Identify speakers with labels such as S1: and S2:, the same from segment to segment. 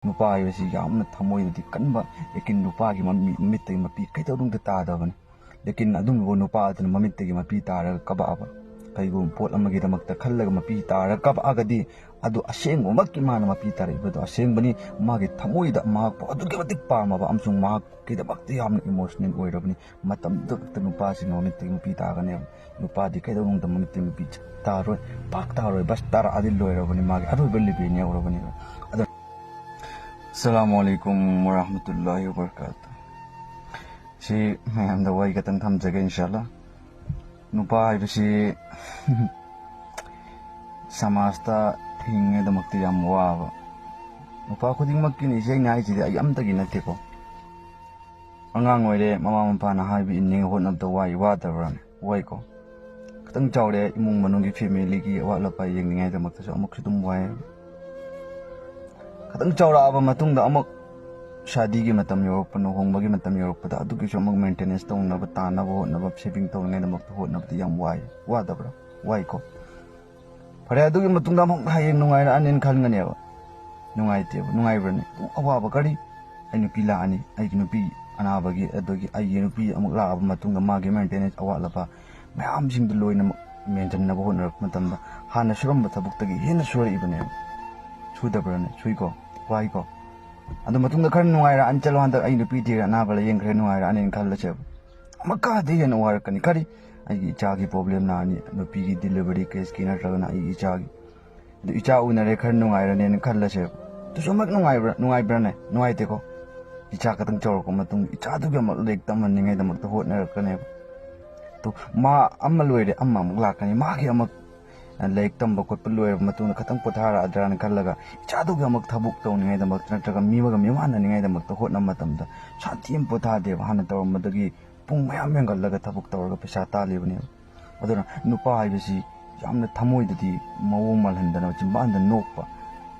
S1: Nupa haibasi yamna thamoidadi kanba lekin nupa gi mamittagi mapi kaitodungda tadabani lekin adumbo nupa aduna mamittagi mapi taraga kababa kaigum pot amagi damakta khallaga mapi taraga kabagadi adu asengmakki mana mapi taribado asengbani magi thamoida mahakpo adugi matik pamaba amsung mahak kidamakta yamna emotional oirabani matamda nupa sing mamittagi mapi taragane nupa di kaitodungda mamittagi mapi taroi pak taroi bas tara adil loirabani magi aroiba libeni yaurabani Assalamualaikum warahmatullahi wabarakatuh. Si mayam da wai katang thamjaga inshallah. Nupa haibasi samasta hinge da makti yam waba. Nupa khudingmakki ni sei nai ji ai amtagi natte ko. Angang oire mama mapa na haibi inning hotnab da wai wadabran wai ko. Katang chawre imung manung gi family gi awala pa yengningai da makta so amuk sidum wai. Katang chawra matungda amuk shadi gi matam yorok pano hongbagi matam yorok pada adu ki amuk maintenance tawna ba tana ba hotna ba saving tawna na mak hotna ba yam wai wadabra wai ko pare adu gi matungda amuk hayeng nungai ra anen khngani ba nungai te nungai brane awa ba kari ai nupi la ani ai gi nupi ana ba gi adu gi ai nupi amuk la ba matungda magi maintenance awa la ba mayam sing du loina maintain na ba hotna matam da hana suram ba tabuk tagi hena suri ibane sudabrane suiko wai ko adu matungda khar nuaira anchalo handa ai nupi tira na bala yeng khre nuaira anen khalla che amaka de hen war kani kari ai icha gi problem na ni nupi gi delivery case ki na ragna ai icha gi du icha una re khar nuaira nen khalla che tu somak nuai bra ne nuai te ko icha ka tang chor ko matung icha du ga mak lek tam man ngai da mak to hot na rakane to ma amma loire amma muk la kani ma gi amak like tamba ko pulwe matuna khatang pothara adran khallaga chadu ga mak thabuk tawni ngai da mak traga miwaga miwana ni ngai da mak to hotna matamda shantim potha de hana taw madagi pung mayam mengallaga thabuk tawraga pesa ta lebani aduna nupa haibasi yamna thamoidadi mawong malhandana chimbanda nokpa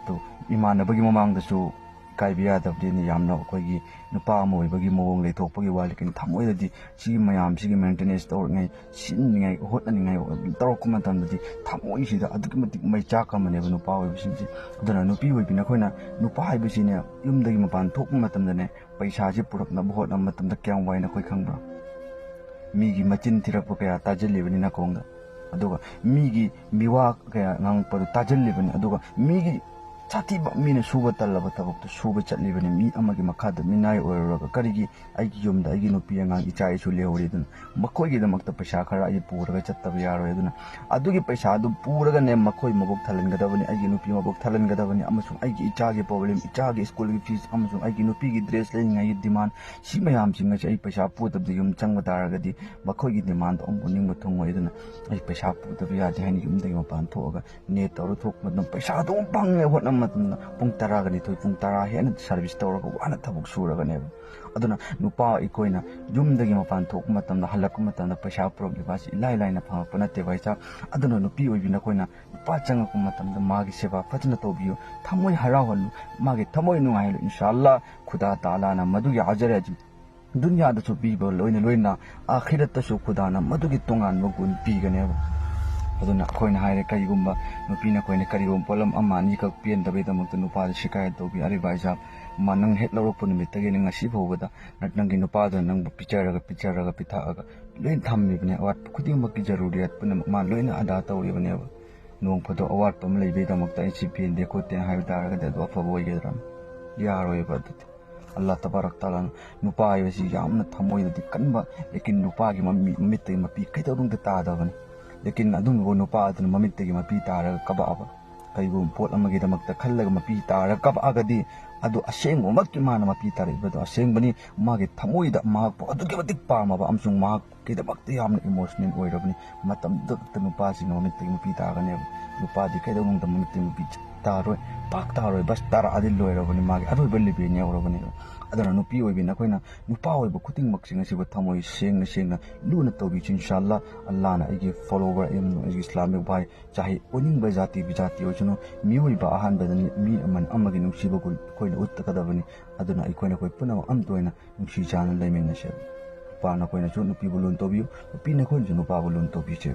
S1: to imana bagi mamang da su kaibiya dabdini yamna koigi nupa moi bagi mawong le thokpagi wali kin thamoidadi si mayam si maintenance tawr ngai sin ngai hotna ngai tawr kuma tamdadi thamoi sida aduki matik mai chaka mane nupa oi bisinji aduna nupi oi bina khoina nupa hai bisine yumdagi mapan thokma matamdane paisa ji purakna bhotna matamda kyam waina khoi khangbra migi machin thirakpa kaya tajallibani na kongda aduga migi miwa kaya ngang padu tajallibani aduga migi Chati ba mina suba talaba tabuk to suba chatlibani mi amagi makhada minai oiraga karigi aigi yumda aigi nupi angang icha isu lehori dun makoi gi damakta paisa khara ai puraga chattaba yaroi dun adugi paisa adu puraga ne makoi mabok thalangadabani aigi nupi mabok thalangadabani amasung aigi icha gi problem icha gi school gi fees amasung aigi nupi gi dress lengai demand si mayam singa ai paisa putabdi yum changba taragadi makoi gi demand om buning muthung oi dun ai paisa putabdi ya jahani yumdagi mapan thoga ne taru thok madam paisa dum pangne hotna matunda pung tara gani thoi pung tara hen service tawraga wana thabuk suraga ne aduna nupa ikoina yumdagi mapan thok matamda halak matamda paisa problem basi lai lai na phang pana te baisa aduna nupi oibina koina nupa changa ku matamda magi seva fajna tobiyo thamoi harawalu magi thamoi nungai inshallah khuda taala na madugi ajare ji dunya da chu bibo loina akhirat ta su khuda na madugi tongan magun pigane aduna koina haire kaigumba nupina koina karigum polam amani kak pian dabe damak nupa shikayat tobi ari baisa manang het lawrok pun mittage ni ngasi phobada natnangi nupa da nang picharaga pithaga loin thammi bne awat khuding makki jaruriyat pun ma loina ada tawri bne nong photo awat pam leibe damak ta cpn de ko ten hai daraga de do phoboi gedram yaroi badut Allah tabarak taala nupa ayasi yamna thamoi di kanba lekin nupa gi mitte mapi kaitodung ta tadabani lekin adun go nupa adun mamitte gi mapi taraga kababa kaigum pot amagi damakta khallaga mapi taraga kabagadi adu asengmakki mana mapi taribado asengbani magi thamoida mahakpo adugi matik pamaba amsung mahak kidamakta yamna emotional oirabani matam dakta nupa sing mamitte gi mapi taragane nupa di kaidong da mamitte mapi taroi pak taroi bas tara adil loirabani magi aroiba libeni yaurabani adana nupi oibina koina nupa oiba khuting maksing asiba thamoi sengna luna tobi inshallah Allah na igi follower em islamic bhai chahi oning ba jati bijati ojuno mi oiba ahan badani mi aman amagi nungsiba koina uttakadabani aduna ikoina koi puna am toina nungsi chana laimen na she pa na koina chu nupi bulun tobi nupi na koina chu nupa bulun tobi che